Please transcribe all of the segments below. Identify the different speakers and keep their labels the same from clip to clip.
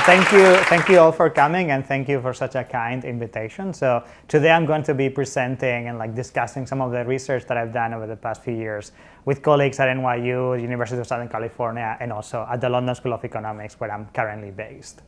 Speaker 1: thank you all for coming, and thank you for such a kind invitation. So today I'm going to be presenting and discussing some of the research that I've done over the past few years with colleagues at NYU, University of Southern California, and also at the London School of Economics, where I'm currently based.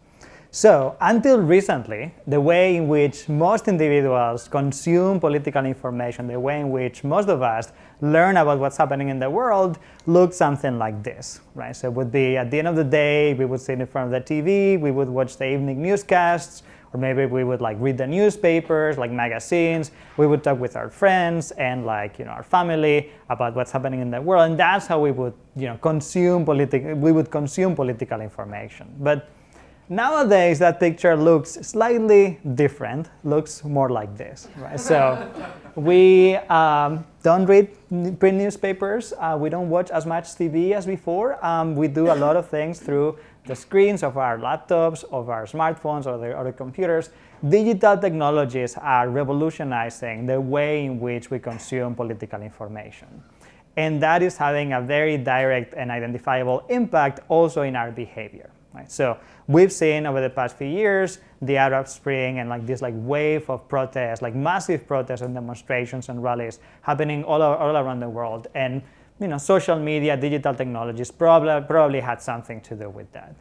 Speaker 1: So until recently, the way in which most individuals consume political information, the way in which most of us learn about what's happening in the world, looked something like this, right? So it would be at the end of the day, we would sit in front of the TV, we would watch the evening newscasts, or maybe we would read the newspapers, magazines. We would talk with our friends and our family about what's happening in the world, and that's how we would consume political information. But nowadays, that picture looks slightly different, looks more like this, right? So we don't read print newspapers. We don't watch as much TV as before. We do a lot of things through the screens of our laptops, of our smartphones, or the other computers. Digital technologies are revolutionizing the way in which we consume political information. And that is having a very direct and identifiable impact also in our behavior. Right? So we've seen over the past few years the Arab Spring and this wave of protests, massive protests and demonstrations and rallies happening all around the world. And social media, digital technologies probably had something to do with that.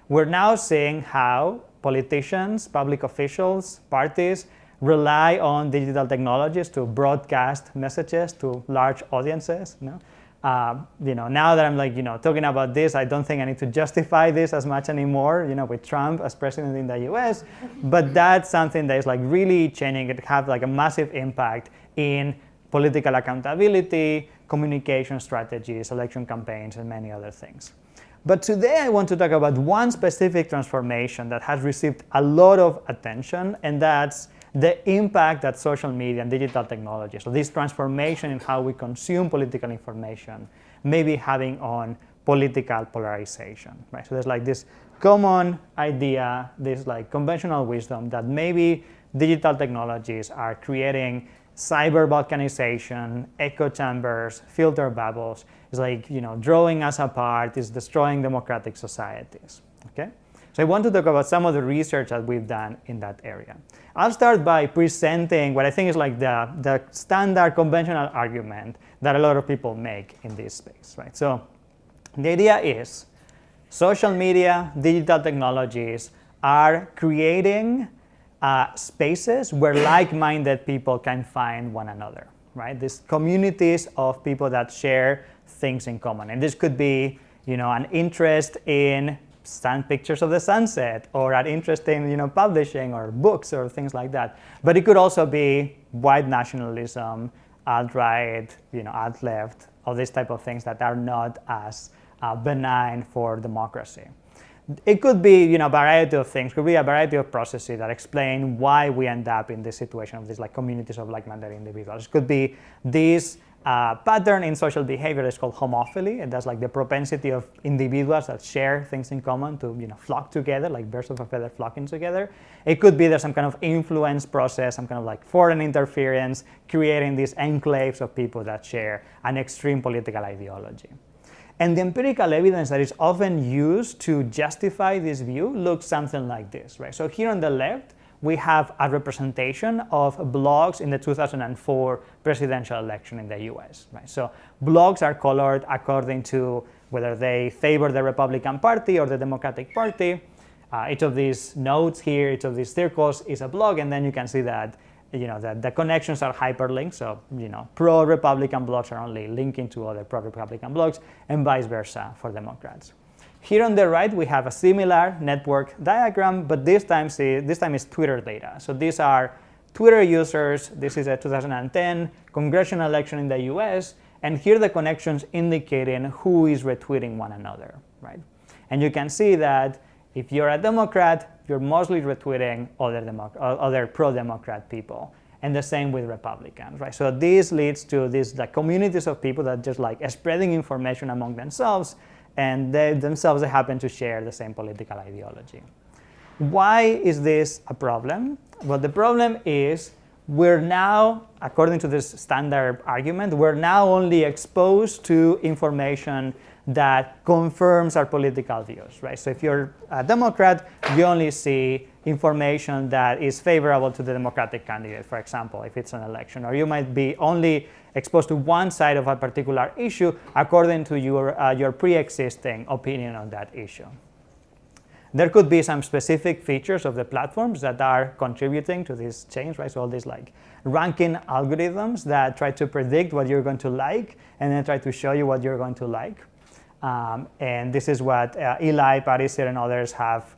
Speaker 1: We're now seeing how politicians, public officials, parties rely on digital technologies to broadcast messages to large audiences. Now that I'm talking about this, I don't think I need to justify this as much anymore, with Trump as president in the US. But that's something that is really changing. It have a massive impact in political accountability, communication strategies, election campaigns, and many other things. But today I want to talk about one specific transformation that has received a lot of attention, and that's the impact that social media and digital technology, so this transformation in how we consume political information, may be having on political polarization. Right? So there's this common idea, this conventional wisdom that maybe digital technologies are creating cyber balkanization, echo chambers, filter bubbles. It's drawing us apart, it's destroying democratic societies. Okay? So I want to talk about some of the research that we've done in that area. I'll start by presenting what I think is the standard conventional argument that a lot of people make in this space. Right? So the idea is social media, digital technologies are creating spaces where like-minded people can find one another. Right? These communities of people that share things in common. And this could be an interest in pictures of the sunset, or an interest in publishing or books or things like that. But it could also be white nationalism, alt-right, alt-left, all these type of things that are not as benign for democracy. It could be a variety of things. It could be a variety of processes that explain why we end up in this situation of these communities of like-minded individuals. It could be this pattern in social behavior is called homophily, and that's the propensity of individuals that share things in common to flock together, like birds of a feather flocking together. It could be there's some kind of influence process, some kind of foreign interference, creating these enclaves of people that share an extreme political ideology. And the empirical evidence that is often used to justify this view looks something like this, right? So here on the left, we have a representation of blogs in the 2004 presidential election in the US. Right? So blogs are colored according to whether they favor the Republican Party or the Democratic Party. Each of these nodes here, each of these circles is a blog, and then you can see that the connections are hyperlinked. So pro-Republican blogs are only linking to other pro-Republican blogs, and vice versa for Democrats. Here on the right, we have a similar network diagram, but this time is Twitter data. So these are Twitter users. This is a 2010 congressional election in the US, and here the connections indicating who is retweeting one another, right? And you can see that if you're a Democrat, you're mostly retweeting other pro-Democrat people, and the same with Republicans, right? So this leads to these communities of people that just spreading information among themselves, and they happen to share the same political ideology. Why is this a problem? Well, the problem is we're now, according to this standard argument, we're now only exposed to information that confirms our political views, right? So if you're a Democrat, you only see information that is favorable to the Democratic candidate, for example, if it's an election. Or you might be only exposed to one side of a particular issue according to your pre-existing opinion on that issue. There could be some specific features of the platforms that are contributing to this change, right? So all these like ranking algorithms that try to predict what you're going to like and then try to show you what you're going to like. And this is what Eli, Pariser, and others have.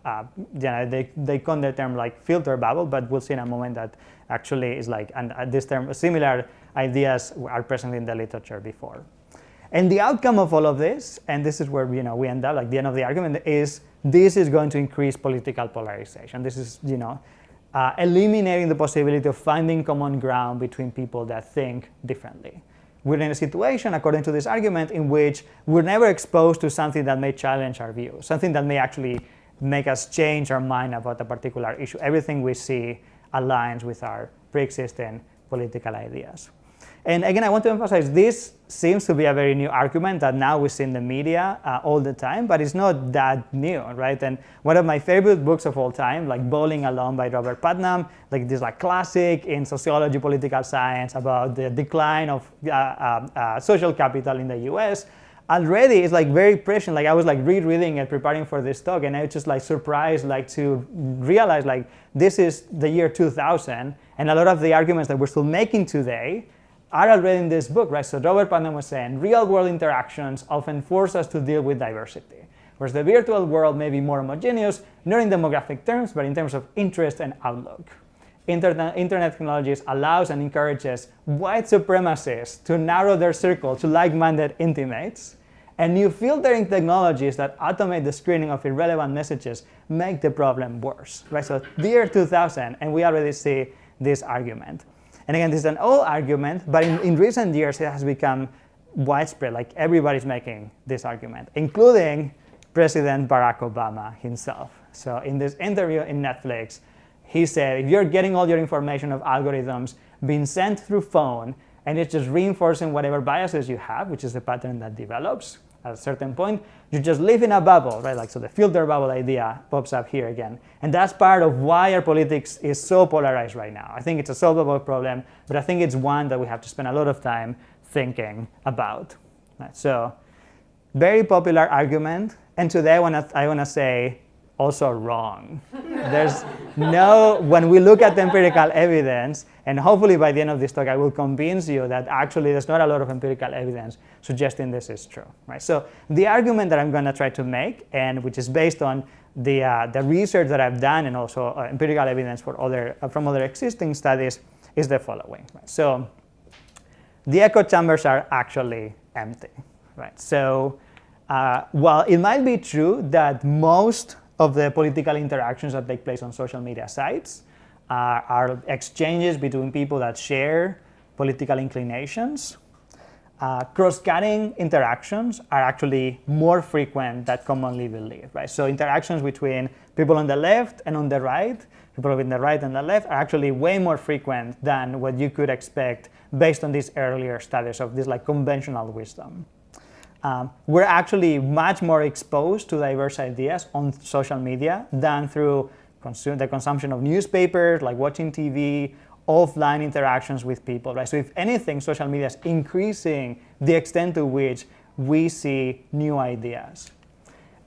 Speaker 1: They coined the term like filter bubble, but we'll see in a moment that actually is like, and this term, similar ideas are present in the literature before. And the outcome of all of this, and this is where we end up, like the end of the argument, is this is going to increase political polarization. This is eliminating the possibility of finding common ground between people that think differently. We're in a situation, according to this argument, in which we're never exposed to something that may challenge our views, something that may actually make us change our mind about a particular issue. Everything we see aligns with our pre-existing political ideas. And again, I want to emphasize this seems to be a very new argument that now we see in the media all the time, but it's not that new, right? And one of my favorite books of all time, like Bowling Alone by Robert Putnam, like this like classic in sociology, political science about the decline of social capital in the US, already is like very prescient. Like I was like rereading it, preparing for this talk, and I was just like surprised like to realize like this is the year 2000, and a lot of the arguments that we're still making today are already in this book, right? So Robert Putnam was saying real-world interactions often force us to deal with diversity, whereas the virtual world may be more homogeneous, not in demographic terms, but in terms of interest and outlook. Internet technologies allows and encourages white supremacists to narrow their circle to like-minded intimates, and new filtering technologies that automate the screening of irrelevant messages make the problem worse, right? So the year 2000, and we already see this argument. And again, this is an old argument, but in recent years, it has become widespread. Like everybody's making this argument, including President Barack Obama himself. So in this interview in Netflix, he said, if you're getting all your information of algorithms being sent through phone, and it's just reinforcing whatever biases you have, which is a pattern that develops at a certain point, you just live in a bubble, right? Like, so the filter bubble idea pops up here again. And that's part of why our politics is so polarized right now. I think it's a solvable problem, but I think it's one that we have to spend a lot of time thinking about. Right? So, very popular argument. And today I want to say, also wrong. There's when we look at the empirical evidence, and hopefully by the end of this talk I will convince you that actually there's not a lot of empirical evidence suggesting this is true, right? So the argument that I'm going to try to make, and which is based on the research that I've done and also empirical evidence from other existing studies, is the following. Right? So the echo chambers are actually empty, right? So while it might be true that most of the political interactions that take place on social media sites are exchanges between people that share political inclinations, cross-cutting interactions are actually more frequent than commonly believed, right? So interactions between people on the left and on the right, people on the right and the left, are actually way more frequent than what you could expect based on these earlier studies of this like conventional wisdom. We're actually much more exposed to diverse ideas on social media than through the consumption of newspapers, like watching TV, offline interactions with people, right? So if anything, social media is increasing the extent to which we see new ideas.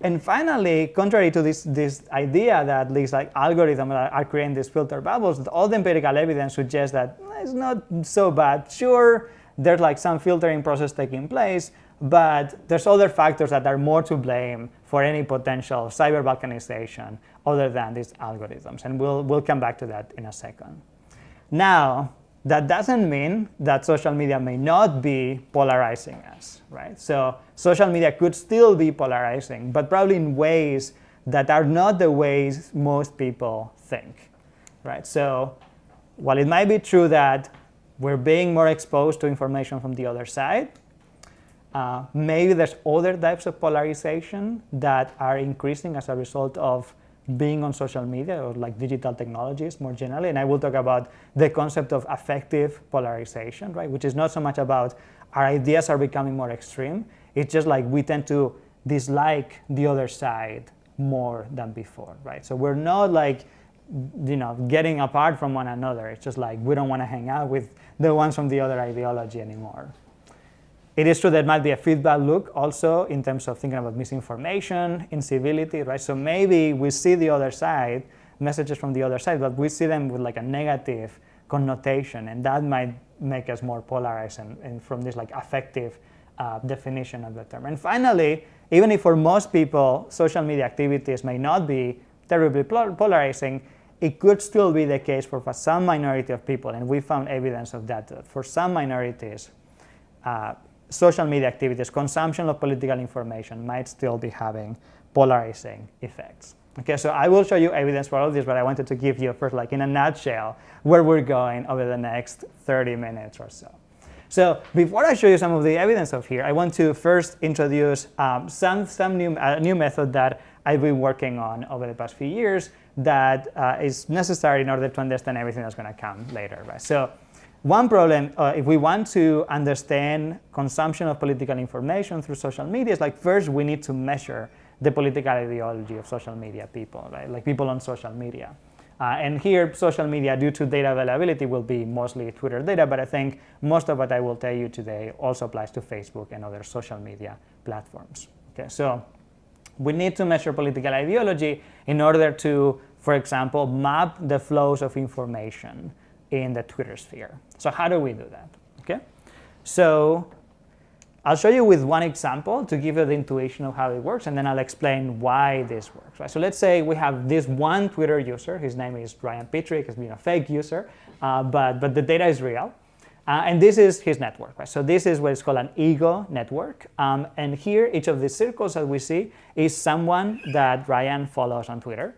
Speaker 1: And finally, contrary to this idea that these like algorithms are creating these filter bubbles, all the empirical evidence suggests that it's not so bad. Sure, there's like some filtering process taking place, but there's other factors that are more to blame for any potential cyber balkanization other than these algorithms. And we'll come back to that in a second. Now, that doesn't mean that social media may not be polarizing us, right? So social media could still be polarizing, but probably in ways that are not the ways most people think, right? So while it might be true that we're being more exposed to information from the other side, maybe there's other types of polarization that are increasing as a result of being on social media or like digital technologies more generally. And I will talk about the concept of affective polarization, right? Which is not so much about our ideas are becoming more extreme. It's just like we tend to dislike the other side more than before, right? So we're not like, getting apart from one another. It's just like we don't want to hang out with the ones from the other ideology anymore. It is true that might be a feedback loop also in terms of thinking about misinformation, incivility, right? So maybe we see the other side, messages from the other side, but we see them with like a negative connotation, and that might make us more polarized and from this like affective definition of the term. And finally, even if for most people social media activities may not be terribly polarizing, it could still be the case for some minority of people, and we found evidence of that. For some minorities, social media activities, consumption of political information might still be having polarizing effects. Okay, so I will show you evidence for all of this, but I wanted to give you first, like in a nutshell, where we're going over the next 30 minutes or so. So before I show you some of the evidence of here, I want to first introduce some new method that I've been working on over the past few years that is necessary in order to understand everything that's going to come later, right? So one problem, if we want to understand consumption of political information through social media, is like first we need to measure the political ideology of social media people, right? Like people on social media. And here, social media, due to data availability, will be mostly Twitter data, but I think most of what I will tell you today also applies to Facebook and other social media platforms. Okay, so we need to measure political ideology in order to, for example, map the flows of information in the Twitter sphere. So how do we do that? Okay, so I'll show you with one example to give you the intuition of how it works, and then I'll explain why this works. Right? So let's say we have this one Twitter user. His name is Ryan Pitrick. He's been a fake user, but the data is real. And this is his network. Right? So this is what is called an ego network. And here, each of these circles that we see is someone that Ryan follows on Twitter.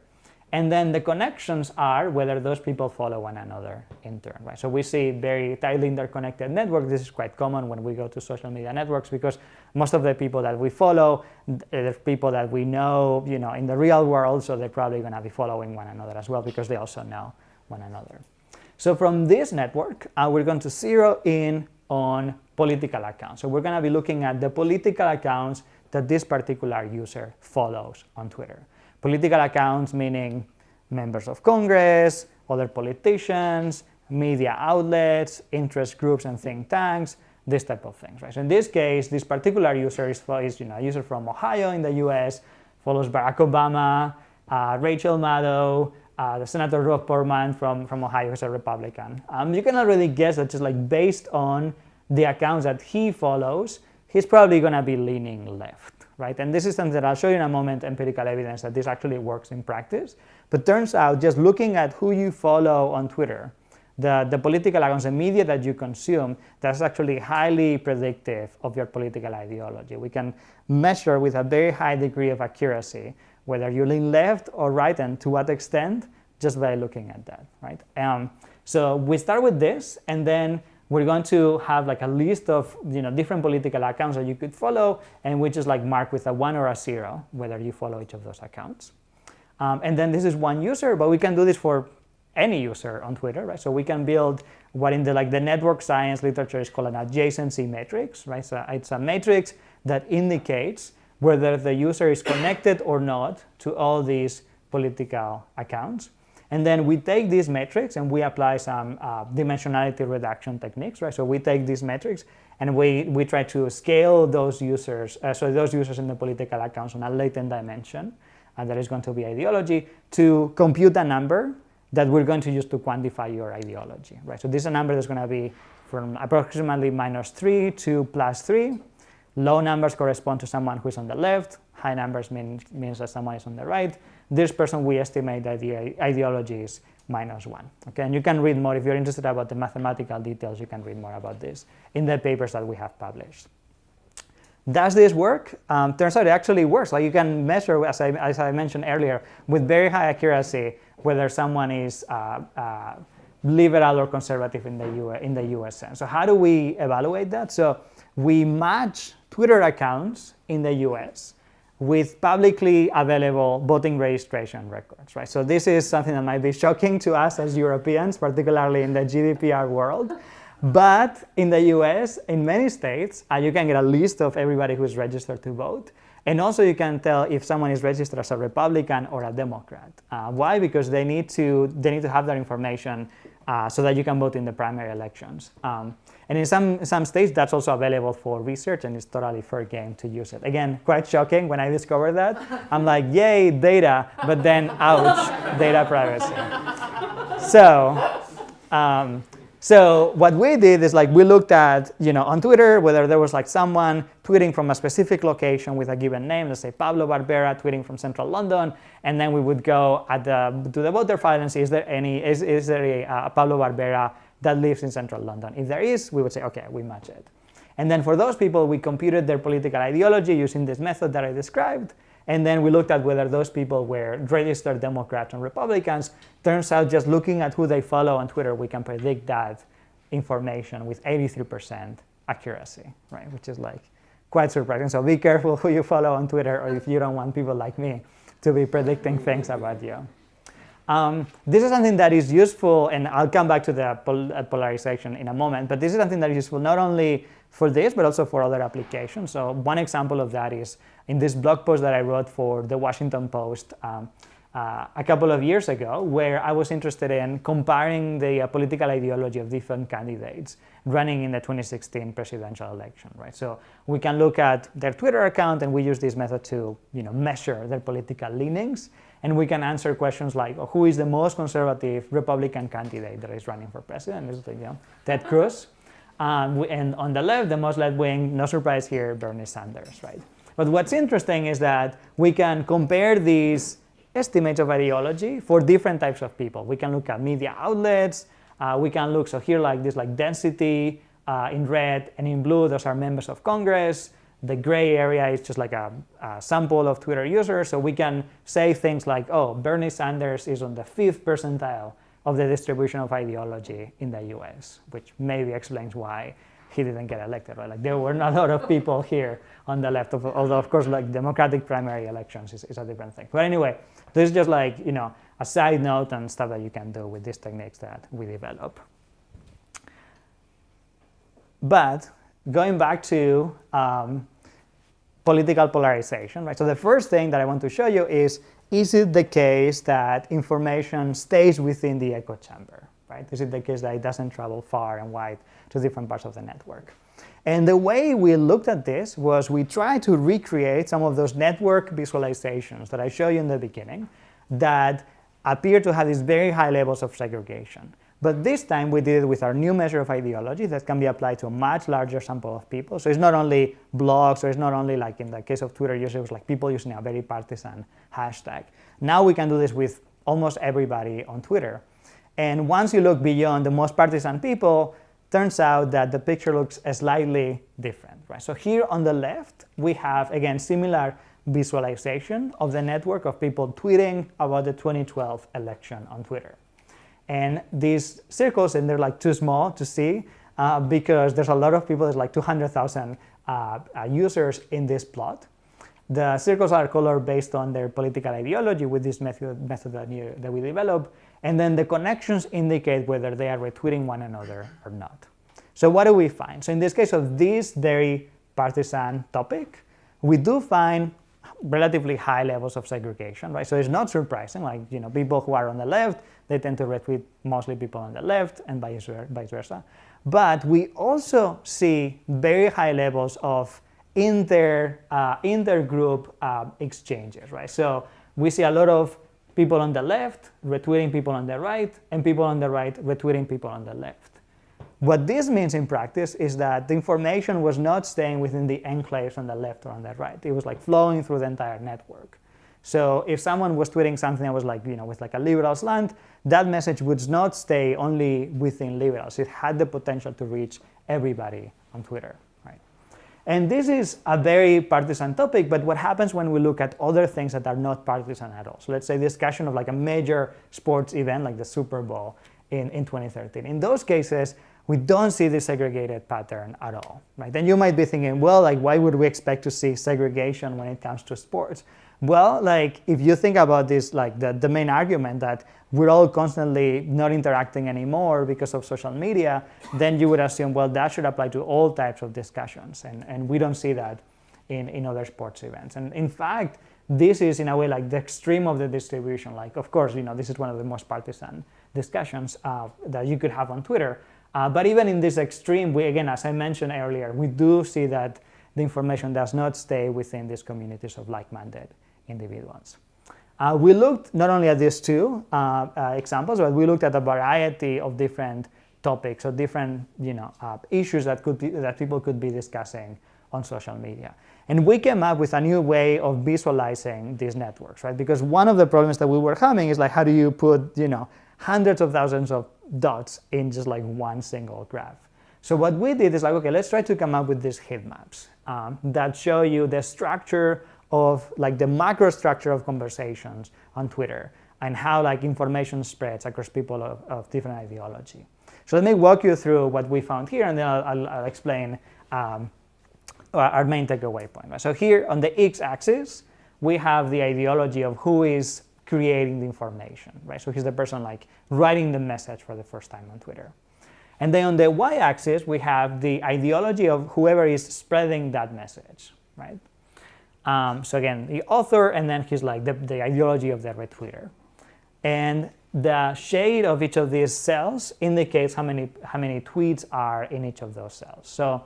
Speaker 1: And then the connections are whether those people follow one another in turn, right? So we see very tightly interconnected networks. This is quite common when we go to social media networks because most of the people that we follow, they're people that we know, in the real world, so they're probably going to be following one another as well because they also know one another. So from this network, we're going to zero in on political accounts. So we're going to be looking at the political accounts that this particular user follows on Twitter. Political accounts meaning members of Congress, other politicians, media outlets, interest groups and think tanks, this type of things. Right? So in this case, this particular user is a user from Ohio in the US, follows Barack Obama, Rachel Maddow, the Senator Rob Portman from Ohio, who's a Republican. You can already guess that just like based on the accounts that he follows, he's probably going to be leaning left. Right? And this is something that I'll show you in a moment, empirical evidence that this actually works in practice. But turns out just looking at who you follow on Twitter, the political accounts, the media that you consume, that's actually highly predictive of your political ideology. We can measure with a very high degree of accuracy whether you lean left or right and to what extent just by looking at that. Right? So we start with this, and then we're going to have like a list of different political accounts that you could follow, and we just like mark with a 1 or a 0 whether you follow each of those accounts. And then this is one user, but we can do this for any user on Twitter, right? So we can build what in the network science literature is called an adjacency matrix, right? So it's a matrix that indicates whether the user is connected or not to all these political accounts. And then we take these metrics and we apply some dimensionality reduction techniques, right? So we take these metrics and we try to scale those users, those users in the political accounts on a latent dimension, and that is going to be ideology, to compute a number that we're going to use to quantify your ideology, right? So this is a number that's going to be from approximately -3 to +3. Low numbers correspond to someone who is on the left. High numbers means that someone is on the right. This person, we estimate that the ideology is -1. Okay, and you can read more if you're interested about the mathematical details. You can read more about this in the papers that we have published. Does this work? Turns out it actually works. Like you can measure, as I mentioned earlier, with very high accuracy whether someone is liberal or conservative in the US sense. So how do we evaluate that? So we match Twitter accounts in the US with publicly available voting registration records, right? So this is something that might be shocking to us as Europeans, particularly in the GDPR world. But in the US, in many states, you can get a list of everybody who's registered to vote. And also you can tell if someone is registered as a Republican or a Democrat. Why? Because they need to have that information so that you can vote in the primary elections. And in some states, that's also available for research, and it's totally fair game to use it. Again, quite shocking when I discovered that. I'm like, yay, data, but then, ouch, data privacy. So what we did is we looked at, on Twitter, whether there was someone tweeting from a specific location with a given name, let's say Pablo Barbera tweeting from central London, and then we would go to the voter file and see is there a Pablo Barbera that lives in central London. If there is, we would say, okay, we match it. And then for those people, we computed their political ideology using this method that I described. And then we looked at whether those people were registered Democrats and Republicans. Turns out just looking at who they follow on Twitter, we can predict that information with 83% accuracy, right? Which is quite surprising. So be careful who you follow on Twitter, or if you don't want people like me to be predicting things about you. This is something that is useful, and I'll come back to the polarization in a moment, but this is something that is useful not only for this, but also for other applications. So one example of that is in this blog post that I wrote for the Washington Post a couple of years ago, where I was interested in comparing the political ideology of different candidates running in the 2016 presidential election, right? So we can look at their Twitter account, and we use this method to measure their political leanings. And we can answer questions like, who is the most conservative Republican candidate that is running for president? This is Ted Cruz. And on the left, the most left-wing, no surprise here, Bernie Sanders, right? But what's interesting is that we can compare these estimates of ideology for different types of people. We can look at media outlets. We can look, so here this density in red, and in blue, those are members of Congress. The gray area is just a sample of Twitter users. So we can say things like, Bernie Sanders is on the 5th percentile of the distribution of ideology in the US, which maybe explains why he didn't get elected, right? There were not a lot of people here on the left, although of course Democratic primary elections is a different thing. But anyway, this is just a side note and stuff that you can do with these techniques that we develop. But going back to political polarization, right? So the first thing that I want to show you is it the case that information stays within the echo chamber, right? Is it the case that it doesn't travel far and wide to different parts of the network? And the way we looked at this was we tried to recreate some of those network visualizations that I showed you in the beginning that appear to have these very high levels of segregation. But this time we did it with our new measure of ideology that can be applied to a much larger sample of people. So it's not only blogs, or it's not only in the case of Twitter users, people using a very partisan hashtag. Now we can do this with almost everybody on Twitter. And once you look beyond the most partisan people, turns out that the picture looks slightly different, right? So here on the left, we have, again, similar visualization of the network of people tweeting about the 2012 election on Twitter. And these circles, and they're too small to see because there's a lot of people, there's 200,000 users in this plot. The circles are colored based on their political ideology with this method that we developed. And then the connections indicate whether they are retweeting one another or not. So what do we find? So in this case of this very partisan topic, we do find relatively high levels of segregation, right? So it's not surprising, people who are on the left, they tend to retweet mostly people on the left and vice versa. But we also see very high levels of intergroup exchanges, right? So we see a lot of people on the left retweeting people on the right, and people on the right retweeting people on the left. What this means in practice is that the information was not staying within the enclaves on the left or on the right. It was flowing through the entire network. So if someone was tweeting something that was with a liberal slant, that message would not stay only within liberals. It had the potential to reach everybody on Twitter, right? And this is a very partisan topic, but what happens when we look at other things that are not partisan at all? So let's say discussion of a major sports event like the Super Bowl in 2013. In those cases, we don't see this segregated pattern at all, right? And you might be thinking, well, why would we expect to see segregation when it comes to sports? Well, like if you think about this, like the main argument that we're all constantly not interacting anymore because of social media, then you would assume, well, that should apply to all types of discussions. And we don't see that in other sports events. And in fact, this is in a way like the extreme of the distribution. Like, of course, this is one of the most partisan discussions that you could have on Twitter. But even in this extreme, we, again, as I mentioned earlier, we do see that the information does not stay within these communities of like-minded individuals. We looked not only at these two examples, but we looked at a variety of different topics or different issues that people could be discussing on social media. And we came up with a new way of visualizing these networks, right? Because one of the problems that we were having is like, how do you put hundreds of thousands of dots in just like one single graph? So what we did is like, okay, let's try to come up with these heat maps that show you the structure of like the macro structure of conversations on Twitter and how like information spreads across people of different ideology. So let me walk you through what we found here, and then I'll explain our main takeaway point. Right? So here on the x-axis, we have the ideology of who is creating the information, right? So he's the person like writing the message for the first time on Twitter. And then on the y-axis, we have the ideology of whoever is spreading that message, right? So again, the author, and then he's like the ideology of the retweeter. And the shade of each of these cells indicates how many tweets are in each of those cells. So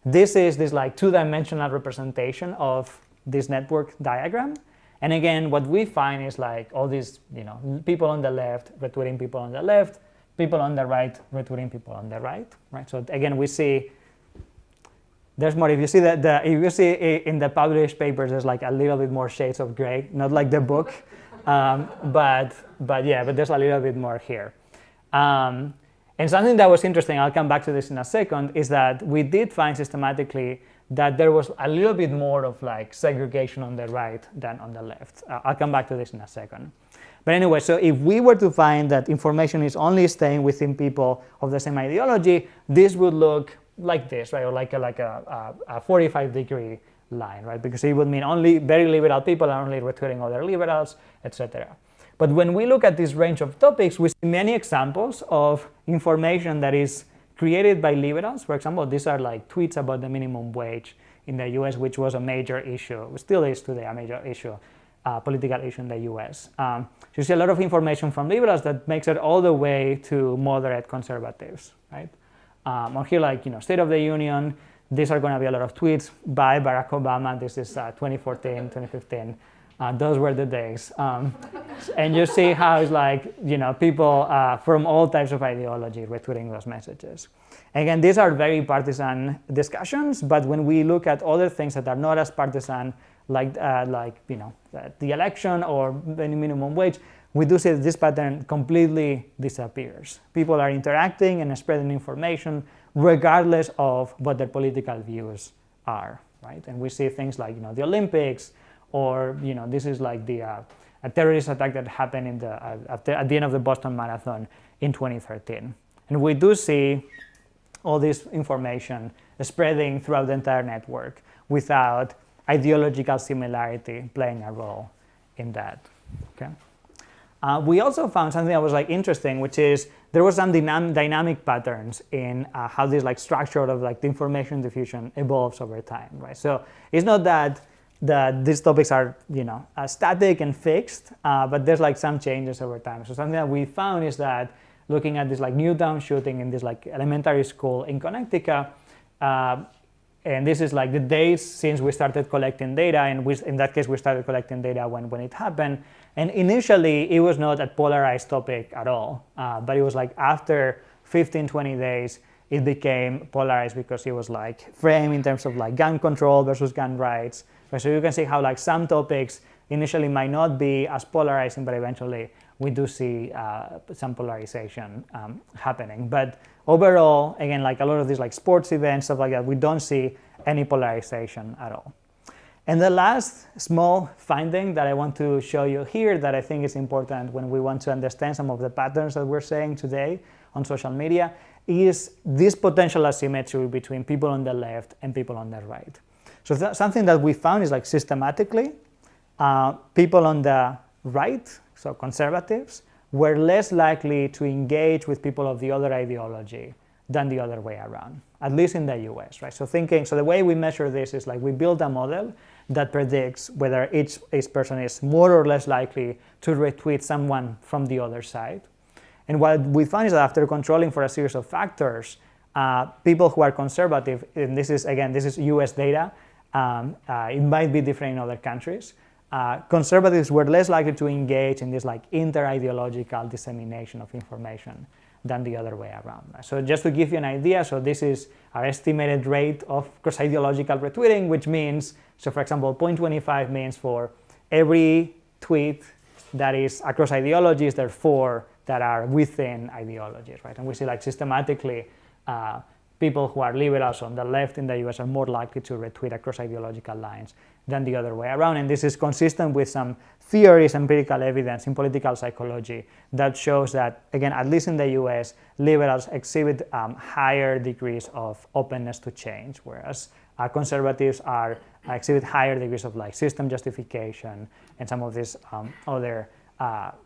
Speaker 1: this is this like two-dimensional representation of this network diagram. And again, what we find is like all these, people on the left retweeting people on the left, people on the right retweeting people on the right, right? So again, we see there's more. If you see if you see in the published papers, there's like a little bit more shades of gray, not like the book, but there's a little bit more here. And something that was interesting, I'll come back to this in a second, is that we did find systematically that there was a little bit more of like segregation on the right than on the left. I'll come back to this in a second. But anyway, so if we were to find that information is only staying within people of the same ideology, this would look like this, right? Or like a 45-degree line, right? Because it would mean only very liberal people are only retweeting other liberals, etc. But when we look at this range of topics, we see many examples of information that is created by liberals. For example, these are like tweets about the minimum wage in the US, which was a major issue, still is today a major issue, political issue in the US. So you see a lot of information from liberals that makes it all the way to moderate conservatives, right? Or here, like, State of the Union, these are going to be a lot of tweets by Barack Obama. This is 2014, 2015. Those were the days. And you see how it's like, people from all types of ideology retweeting those messages. Again, these are very partisan discussions, but when we look at other things that are not as partisan, like the election or the minimum wage, we do see that this pattern completely disappears. People are interacting and spreading information regardless of what their political views are, right? And we see things like, the Olympics, or this is like a terrorist attack that happened at the end of the Boston Marathon in 2013. And we do see all this information spreading throughout the entire network without ideological similarity playing a role in that. Okay. We also found something that was like interesting, which is there was some dynamic patterns in how this like structure of like the information diffusion evolves over time, right? So it's not that these topics are static and fixed, but there's like some changes over time. So something that we found is that looking at this like Newtown shooting in this like elementary school in Connecticut, and this is like the days since we started collecting data, and in that case we started collecting data when it happened. And initially it was not a polarized topic at all, but it was like after 15, 20 days it became polarized because it was like framed in terms of like gun control versus gun rights. So you can see how like some topics initially might not be as polarizing, but eventually we do see some polarization happening. But overall, again, like a lot of these like sports events, stuff like that, we don't see any polarization at all. And the last small finding that I want to show you here that I think is important when we want to understand some of the patterns that we're seeing today on social media is this potential asymmetry between people on the left and people on the right. So something that we found is like systematically, people on the right, so conservatives, were less likely to engage with people of the other ideology than the other way around, at least in the US, right? So the way we measure this is like we build a model that predicts whether each person is more or less likely to retweet someone from the other side. And what we find is that after controlling for a series of factors, people who are conservative, and this is US data, it might be different in other countries, conservatives were less likely to engage in this like inter-ideological dissemination of information than the other way around. So just to give you an idea, so this is our estimated rate of cross-ideological retweeting, which means, so for example, 0.25 means for every tweet that is across ideologies, there are 4 that are within ideologies, right? And we see like systematically people who are liberals on the left in the US are more likely to retweet across ideological lines than the other way around. And this is consistent with some theories, empirical evidence in political psychology that shows that, again, at least in the US, liberals exhibit higher degrees of openness to change, whereas conservatives exhibit higher degrees of like system justification and some of these other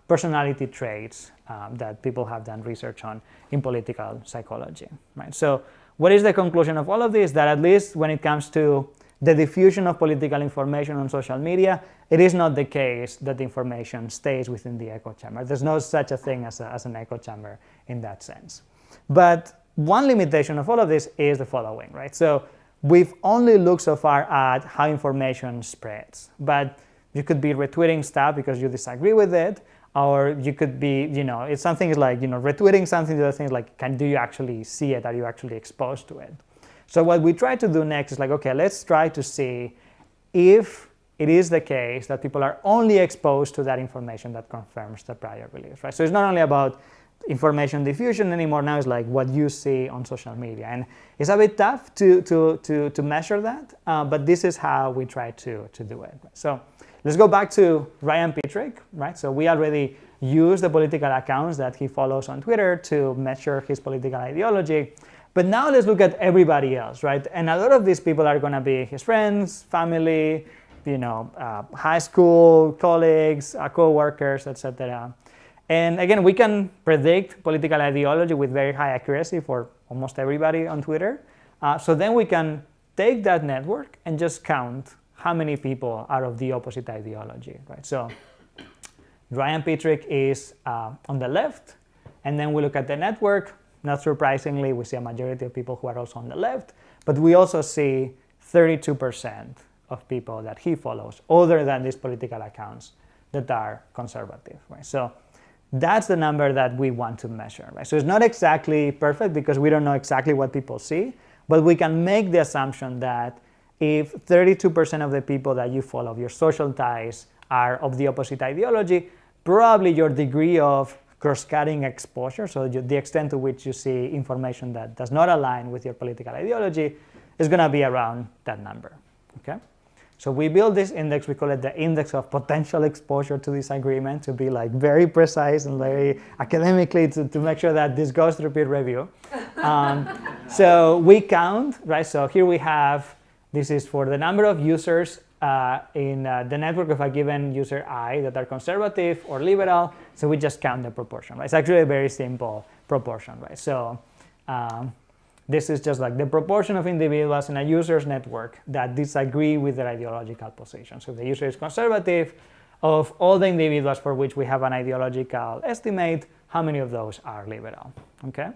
Speaker 1: personality traits that people have done research on in political psychology, right? So what is the conclusion of all of this? That at least when it comes to the diffusion of political information on social media, it is not the case that the information stays within the echo chamber. There's no such a thing as an echo chamber in that sense. But one limitation of all of this is the following, right? So we've only looked so far at how information spreads, but you could be retweeting stuff because you disagree with it, or you could be, it's something like, retweeting something, the other thing is like, do you actually see it? Are you actually exposed to it? So what we try to do next is like, okay, let's try to see if it is the case that people are only exposed to that information that confirms the prior beliefs, right? So it's not only about information diffusion anymore, now it's like what you see on social media. And it's a bit tough to measure that, but this is how we try to do it. So let's go back to Ryan Petrick, right? So we already used the political accounts that he follows on Twitter to measure his political ideology. But now let's look at everybody else, right? And a lot of these people are going to be his friends, family, high school colleagues, co-workers, etc. And again, we can predict political ideology with very high accuracy for almost everybody on Twitter. So then we can take that network and just count how many people are of the opposite ideology, right? So Ryan Petrick is on the left, and then we look at the network. Not surprisingly, we see a majority of people who are also on the left, but we also see 32% of people that he follows, other than these political accounts, that are conservative, right? So that's the number that we want to measure, right? So it's not exactly perfect because we don't know exactly what people see, but we can make the assumption that if 32% of the people that you follow, your social ties, are of the opposite ideology, probably your degree of cross-cutting exposure, so the extent to which you see information that does not align with your political ideology, is going to be around that number, okay? So we build this index, we call it the index of potential exposure to disagreement, to be like very precise and very academically to make sure that this goes through peer review. So we count, right? So here we have, this is for the number of users in the network of a given user I that are conservative or liberal, so we just count the proportion, right? It's actually a very simple proportion, right? So this is just like the proportion of individuals in a user's network that disagree with their ideological position. So if the user is conservative, of all the individuals for which we have an ideological estimate, how many of those are liberal, okay?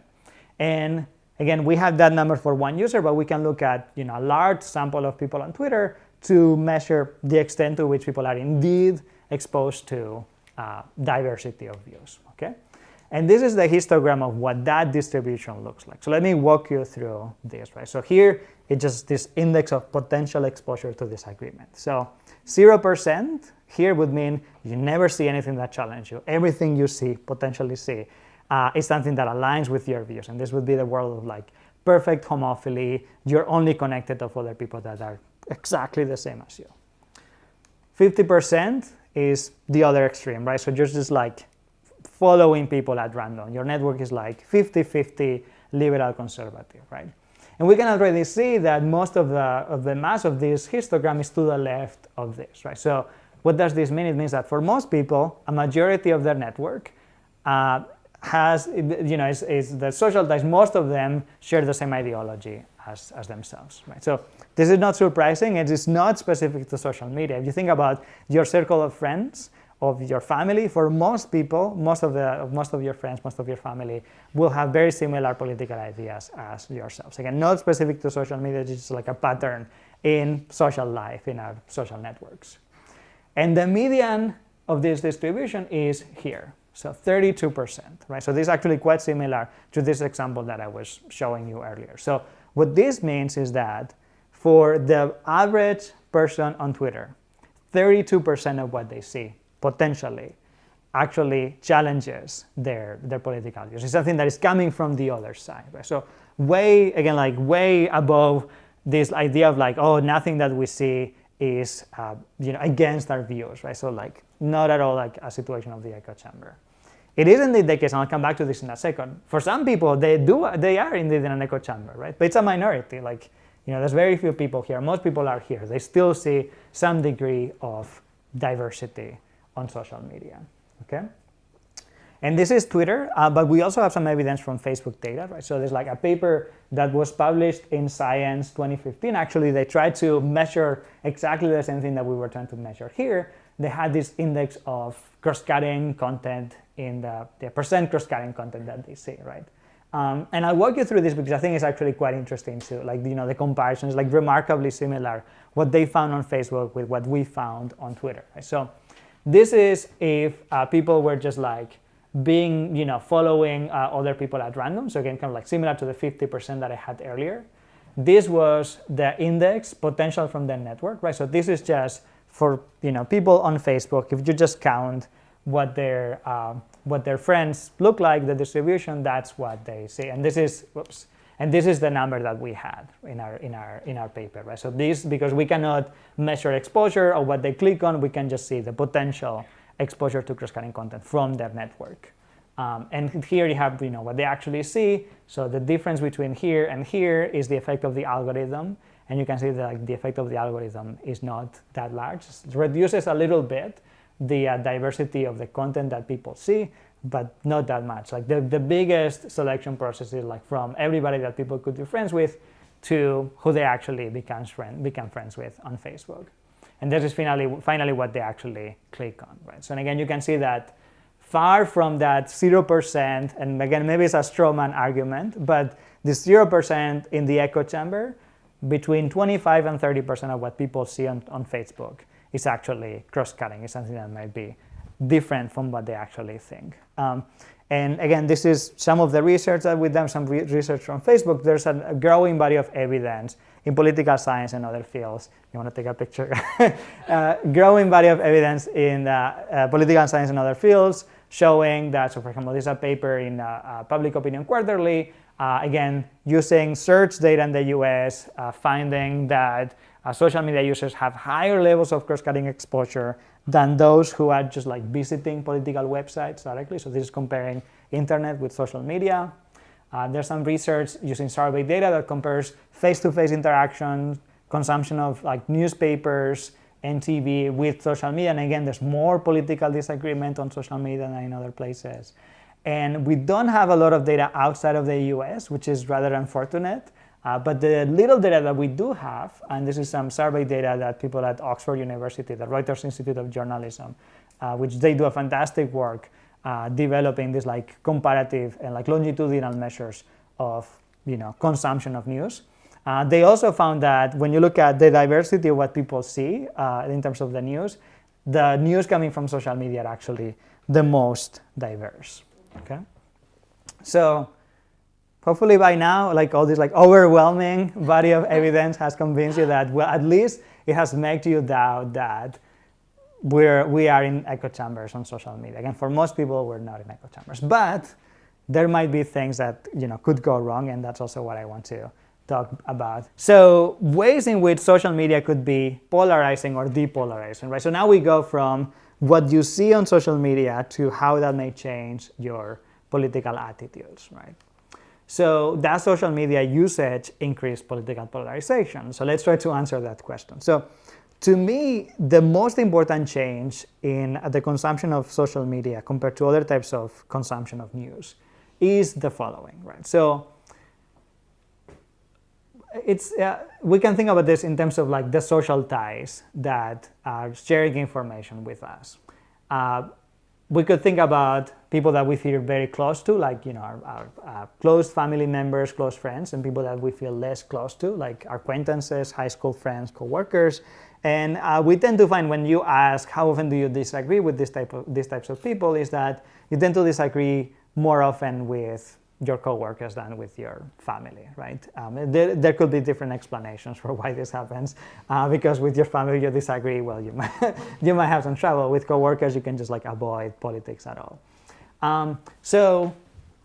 Speaker 1: And again, we have that number for one user, but we can look at a large sample of people on Twitter to measure the extent to which people are indeed exposed to diversity of views, okay? And this is the histogram of what that distribution looks like. So let me walk you through this, right? So here, it's just this index of potential exposure to disagreement. So 0% here would mean you never see anything that challenges you. Everything you see, potentially see, is something that aligns with your views. And this would be the world of like perfect homophily. You're only connected to other people that are exactly the same as you. 50% is the other extreme, right? So you're just like following people at random. Your network is like 50-50 liberal conservative, right? And we can already see that most of the mass of this histogram is to the left of this, right? So what does this mean? It means that for most people, a majority of their network is the socialized. Most of them share the same ideology as themselves, right? So this is not surprising. It is not specific to social media. If you think about your circle of friends, of your family, for most people, most of your friends, most of your family will have very similar political ideas as yourselves. Again, not specific to social media, it's just like a pattern in social life, in our social networks. And the median of this distribution is here, so 32%, right? So this is actually quite similar to this example that I was showing you earlier. So what this means is that for the average person on Twitter, 32% of what they see potentially actually challenges their political views. It's something that is coming from the other side, right? So way above this idea of like, oh, nothing that we see is against our views, right? So like not at all like a situation of the echo chamber. It is indeed the case, and I'll come back to this in a second. For some people, they are indeed in an echo chamber, right? But it's a minority. Like, there's very few people here. Most people are here. They still see some degree of diversity on social media, okay? And this is Twitter, but we also have some evidence from Facebook data, right? So there's like a paper that was published in Science 2015. Actually, they tried to measure exactly the same thing that we were trying to measure here. They had this index of cross-cutting content in the percent cross-cutting content that they see, right? And I'll walk you through this because I think it's actually quite interesting too. Like, the comparison is like remarkably similar, what they found on Facebook with what we found on Twitter, right? So this is if people were just like being, following other people at random. So again, kind of like similar to the 50% that I had earlier. This was the index potential from the network, right? So this is just for, people on Facebook. If you just count what their friends look like, the distribution, that's what they see. And this is, and this is the number that we had in our paper, right? So this, because we cannot measure exposure or what they click on, we can just see the potential exposure to cross-cutting content from their network. And here you have, what they actually see. So the difference between here and here is the effect of the algorithm. And you can see that the effect of the algorithm is not that large. It reduces a little bit the diversity of the content that people see, but not that much. Like the biggest selection process is like from everybody that people could be friends with to who they actually become friends with on Facebook. And this is finally what they actually click on, right? So and again, you can see that far from that 0%, and again, maybe it's a straw man argument, but this 0% in the echo chamber, between 25 and 30% of what people see on Facebook is actually cross-cutting. It's something that might be different from what they actually think. And again, this is some of the research that we've done, some research from Facebook. There's a growing body of evidence in political science and other fields. You want to take a picture? Growing body of evidence in political science and other fields showing that, so for example, there's a paper in Public Opinion Quarterly, again, using search data in the US, finding that social media users have higher levels of cross-cutting exposure than those who are just like visiting political websites directly. So this is comparing internet with social media. There's some research using survey data that compares face-to-face interaction, consumption of like newspapers and TV with social media. And again, there's more political disagreement on social media than in other places. And we don't have a lot of data outside of the US, which is rather unfortunate. But the little data that we do have, and this is some survey data that people at Oxford University, the Reuters Institute of Journalism, which they do a fantastic work developing this like comparative and like longitudinal measures of consumption of news. They also found that when you look at the diversity of what people see in terms of the news coming from social media are actually the most diverse. Okay, so hopefully by now, like all this like overwhelming body of evidence has convinced you that, well, at least it has made you doubt that we are in echo chambers on social media. Again, for most people, we're not in echo chambers, but there might be things that could go wrong, and that's also what I want to talk about. So ways in which social media could be polarizing or depolarizing, right? So now we go from what you see on social media to how that may change your political attitudes, right? So does social media usage increase political polarization? So let's try to answer that question. So To me, the most important change in the consumption of social media compared to other types of consumption of news is the following, right? So it's we can think about this in terms of like the social ties that are sharing information with us. We could think about people that we feel very close to, like our close family members, close friends, and people that we feel less close to, like our acquaintances, high school friends, coworkers. And we tend to find when you ask how often do you disagree with these types of people, is that you tend to disagree more often with your coworkers than with your family, right? There could be different explanations for why this happens, because with your family you disagree, well, you might have some trouble. With coworkers, you can just like avoid politics at all. So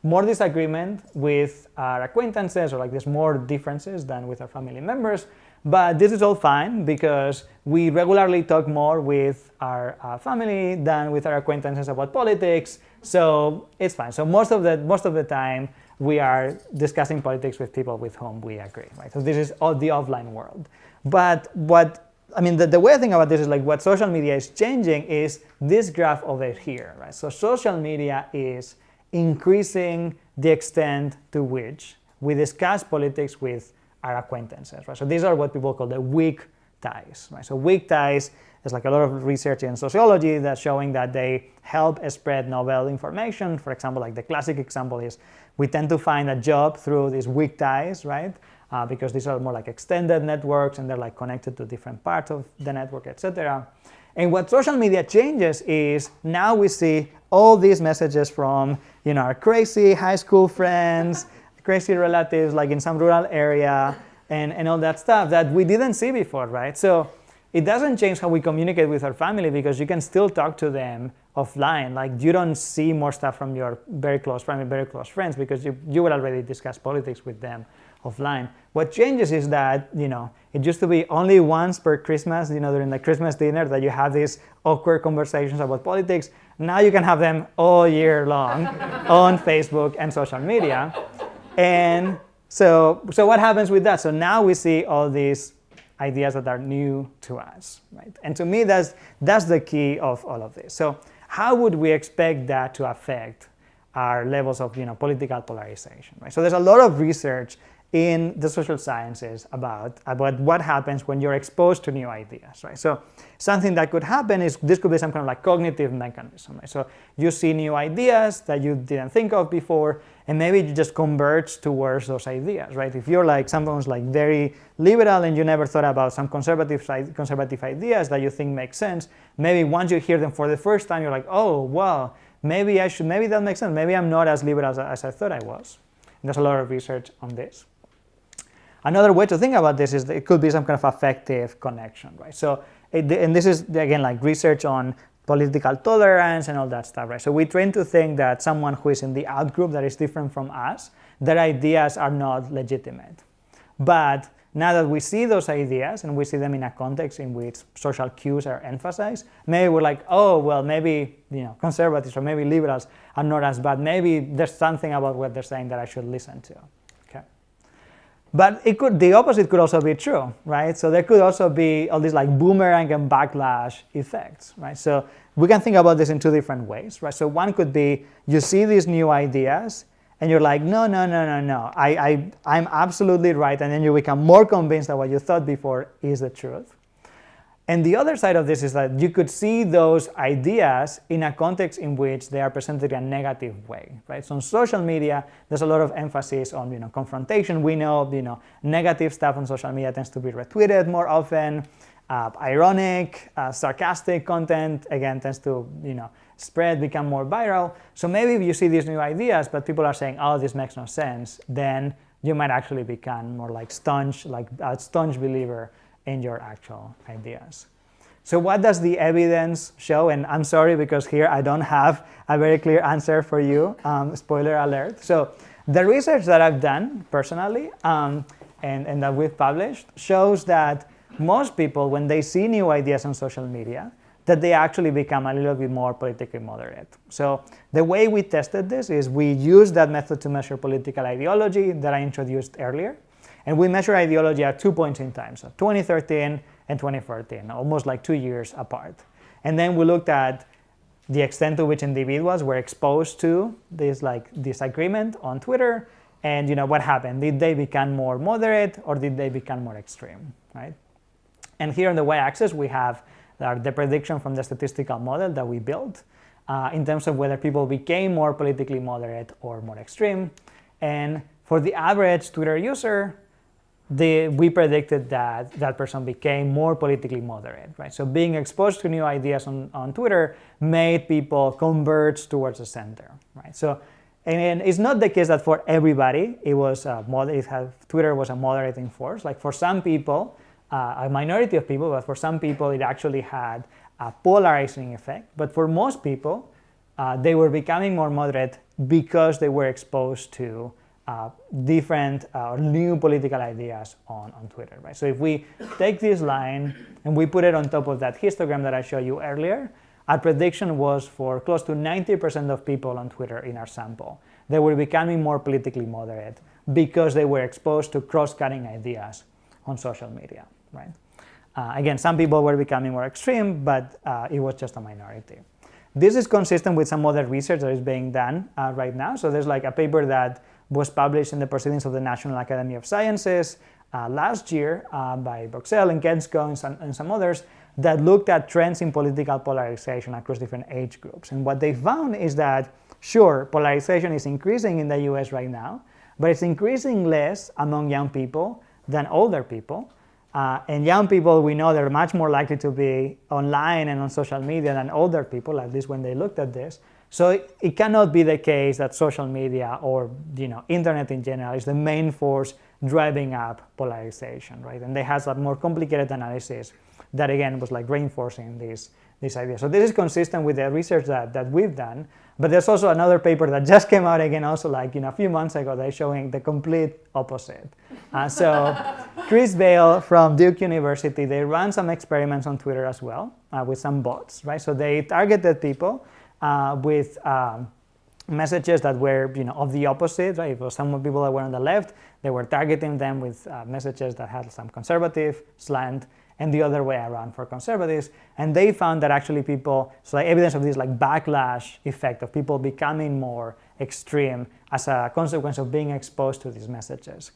Speaker 1: more disagreement with our acquaintances, or like there's more differences than with our family members. But this is all fine because we regularly talk more with our family than with our acquaintances about politics, so it's fine. So most of the time we are discussing politics with people with whom we agree, right? So this is all the offline world. But the way I think about this is like what social media is changing is this graph over here, right? So social media is increasing the extent to which we discuss politics with our acquaintances, right? So these are what people call the weak ties, right? So weak ties, there's like a lot of research in sociology that's showing that they help spread novel information. For example, like the classic example is we tend to find a job through these weak ties, right? Because these are more like extended networks and they're like connected to different parts of the network, etc. And what social media changes is now we see all these messages from our crazy high school friends, crazy relatives, like in some rural area, and all that stuff that we didn't see before, right? So it doesn't change how we communicate with our family because you can still talk to them offline. Like you don't see more stuff from your very close family, very close friends because you will already discuss politics with them offline. What changes is that, it used to be only once per Christmas, during the Christmas dinner that you have these awkward conversations about politics. Now you can have them all year long on Facebook and social media. And so what happens with that? So now we see all these ideas that are new to us, right? And to me, that's the key of all of this. So how would we expect that to affect our levels of political polarization, right? So there's a lot of research in the social sciences about what happens when you're exposed to new ideas, right? So something that could happen is this could be some kind of like cognitive mechanism, right? So you see new ideas that you didn't think of before, and maybe you just converge towards those ideas, right? If you're like someone's like very liberal and you never thought about some conservative ideas that you think make sense, maybe once you hear them for the first time, you're like, oh, well, maybe that makes sense. Maybe I'm not as liberal as I thought I was. And there's a lot of research on this. Another way to think about this is that it could be some kind of affective connection, right? So, and this is, again, like research on political tolerance and all that stuff, right? So we tend to think that someone who is in the out group that is different from us, their ideas are not legitimate. But now that we see those ideas and we see them in a context in which social cues are emphasized, maybe we're like, oh, well, maybe conservatives or maybe liberals are not as bad. Maybe there's something about what they're saying that I should listen to. But the opposite could also be true, right? So there could also be all these like boomerang and backlash effects, right? So we can think about this in two different ways, right? So one could be you see these new ideas and you're like, no, I'm absolutely right. And then you become more convinced that what you thought before is the truth. And the other side of this is that you could see those ideas in a context in which they are presented in a negative way, right? So on social media, there's a lot of emphasis on confrontation. We know negative stuff on social media tends to be retweeted more often. Ironic, sarcastic content again tends to spread, become more viral. So maybe if you see these new ideas, but people are saying, oh, this makes no sense, then you might actually become more like a staunch believer in your actual ideas. So what does the evidence show? And I'm sorry because here I don't have a very clear answer for you, spoiler alert. So the research that I've done personally and that we've published shows that most people, when they see new ideas on social media, that they actually become a little bit more politically moderate. So the way we tested this is we used that method to measure political ideology that I introduced earlier. And we measure ideology at 2 points in time, so 2013 and 2014, almost like 2 years apart. And then we looked at the extent to which individuals were exposed to this agreement on Twitter, and what happened. Did they become more moderate or did they become more extreme, right? And here on the y-axis we have the prediction from the statistical model that we built in terms of whether people became more politically moderate or more extreme. And for the average Twitter user, we predicted that that person became more politically moderate, right? So being exposed to new ideas on Twitter made people converge towards the center, right? So, and it's not the case that for everybody it was Twitter was a moderating force. Like for some people, a minority of people, but for some people it actually had a polarizing effect. But for most people, they were becoming more moderate because they were exposed to different new political ideas on Twitter, right? So if we take this line and we put it on top of that histogram that I showed you earlier, our prediction was for close to 90% of people on Twitter in our sample. They were becoming more politically moderate because they were exposed to cross-cutting ideas on social media, right? Again, some people were becoming more extreme, but it was just a minority. This is consistent with some other research that is being done right now. So there's like a paper that was published in the Proceedings of the National Academy of Sciences last year by Bruxelles and Gensko and some others that looked at trends in political polarization across different age groups. And what they found is that, sure, polarization is increasing in the US right now, but it's increasing less among young people than older people. And young people, we know they're much more likely to be online and on social media than older people, at least when they looked at this. So it cannot be the case that social media or internet in general is the main force driving up polarization, right? And they had a more complicated analysis that again was like reinforcing this idea. So this is consistent with the research that we've done. But there's also another paper that just came out again, also like a few months ago, that's showing the complete opposite. So Chris Vail from Duke University, they ran some experiments on Twitter as well with some bots, right? So they targeted people with messages that were of the opposite, right? If some people that were on the left, they were targeting them with messages that had some conservative slant, and the other way around for conservatives. And they found that actually people, so like evidence of this like backlash effect of people becoming more extreme as a consequence of being exposed to these messages.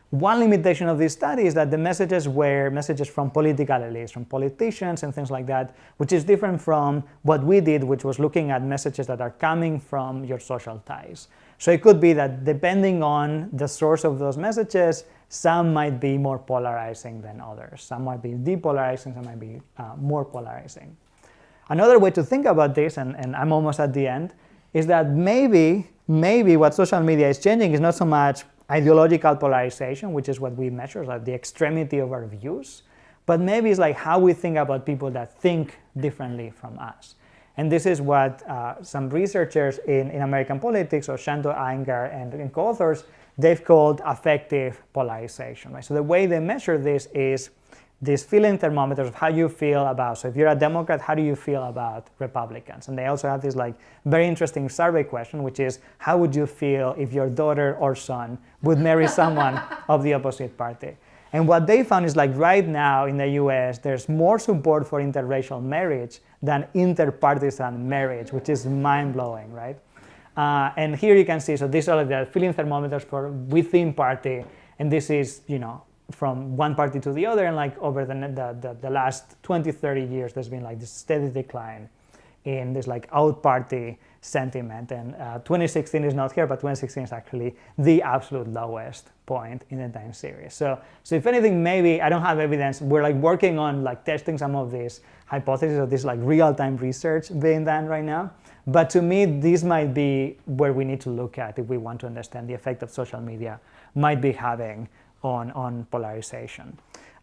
Speaker 1: One limitation of this study is that the messages were messages from political elites, from politicians and things like that, which is different from what we did, which was looking at messages that are coming from your social ties. So it could be that depending on the source of those messages, some might be more polarizing than others. Some might be depolarizing, some might be more polarizing. Another way to think about this, and I'm almost at the end, is that maybe what social media is changing is not so much ideological polarization, which is what we measure, like the extremity of our views, but maybe it's like how we think about people that think differently from us. And this is what some researchers in American politics, or Shanto Iyengar and co-authors, they've called affective polarization, right? So the way they measure this is these feeling thermometers of how you feel about, so if you're a Democrat, how do you feel about Republicans? And they also have this like very interesting survey question, which is how would you feel if your daughter or son would marry someone of the opposite party? And what they found is like right now in the US, there's more support for interracial marriage than interpartisan marriage, which is mind-blowing, right? And here you can see, so these are the feeling thermometers for within party, and this is, from one party to the other, and like over the last 20, 30 years, there's been like this steady decline in this like out-party sentiment. And 2016 is not here, but 2016 is actually the absolute lowest point in the time series. So if anything, maybe I don't have evidence. We're like working on like testing some of these hypotheses of this like real-time research being done right now. But to me, this might be where we need to look at if we want to understand the effect of social media might be having on polarization.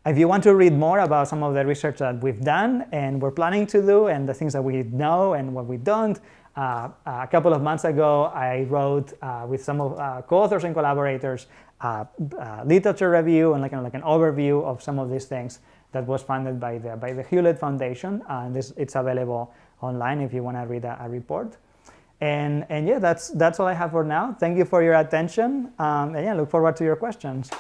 Speaker 1: If you want to read more about some of the research that we've done and we're planning to do and the things that we know and what we don't, a couple of months ago, I wrote with some of co-authors and collaborators literature review and like an overview of some of these things that was funded by the Hewlett Foundation. And it's available online if you want to read a report. And yeah, that's all I have for now. Thank you for your attention. And yeah, look forward to your questions.